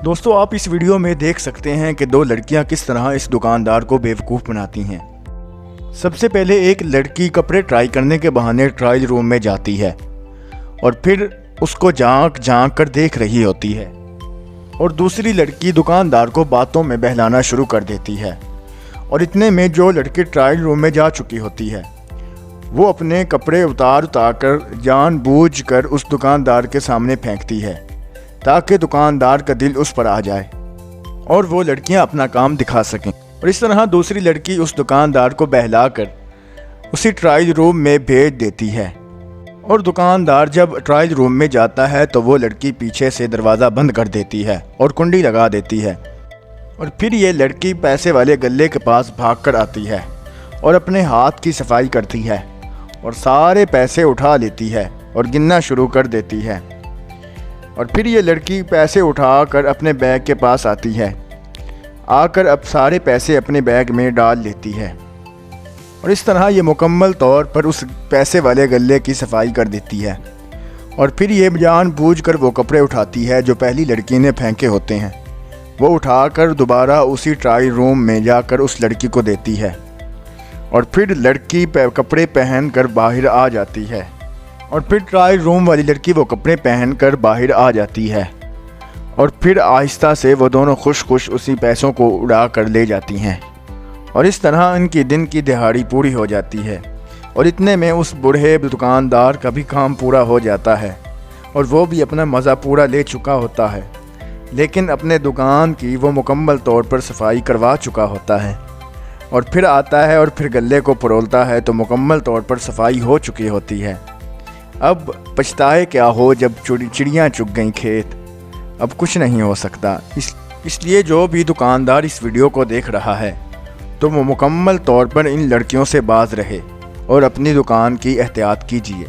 दोस्तों आप इस वीडियो में देख सकते हैं कि दो लड़कियां किस तरह इस दुकानदार को बेवकूफ़ बनाती हैं। सबसे पहले एक लड़की कपड़े ट्राई करने के बहाने ट्रायल रूम में जाती है और फिर उसको झांक झांक कर देख रही होती है, और दूसरी लड़की दुकानदार को बातों में बहलाना शुरू कर देती है। और इतने में जो लड़की ट्रायल रूम में जा चुकी होती है वो अपने कपड़े उतार कर जानबूझकर उस दुकानदार के सामने फेंकती है ताकि दुकानदार का दिल उस पर आ जाए और वो लड़कियां अपना काम दिखा सकें। और इस तरह दूसरी लड़की उस दुकानदार को बहलाकर उसी ट्रायल रूम में भेज देती है, और दुकानदार जब ट्रायल रूम में जाता है तो वो लड़की पीछे से दरवाज़ा बंद कर देती है और कुंडी लगा देती है। और फिर ये लड़की पैसे वाले गल्ले के पास भाग कर आती है और अपने हाथ की सफाई करती है और सारे पैसे उठा लेती है और गिनना शुरू कर देती है। और फिर ये लड़की पैसे उठाकर अपने बैग के पास आती है, आकर अब सारे पैसे अपने बैग में डाल लेती है और इस तरह ये मुकम्मल तौर पर उस पैसे वाले गल्ले की सफाई कर देती है। और फिर ये जानबूझकर वो कपड़े उठाती है जो पहली लड़की ने फेंके होते हैं, वो उठाकर दोबारा उसी ट्रायल रूम में जाकर उस लड़की को देती है। और फिर लड़की कपड़े पहन कर बाहर आ जाती है, और फिर ट्रायल रूम वाली लड़की वो कपड़े पहनकर बाहर आ जाती है, और फिर आहिस्ता से वो दोनों खुश खुश उसी पैसों को उड़ा कर ले जाती हैं। और इस तरह इनकी दिन की दिहाड़ी पूरी हो जाती है। और इतने में उस बूढ़े दुकानदार का भी काम पूरा हो जाता है और वो भी अपना मज़ा पूरा ले चुका होता है, लेकिन अपने दुकान की वो मुकम्मल तौर पर सफाई करवा चुका होता है। और फिर आता है और फिर गल्ले को परोलता है तो मुकम्मल तौर पर सफाई हो चुकी होती है। अब पछताए क्या हो जब चिड़ियाँ चुग गईं खेत, अब कुछ नहीं हो सकता। इसलिए जो भी दुकानदार इस वीडियो को देख रहा है तो वो मुकम्मल तौर पर इन लड़कियों से बाज रहे और अपनी दुकान की एहतियात कीजिए।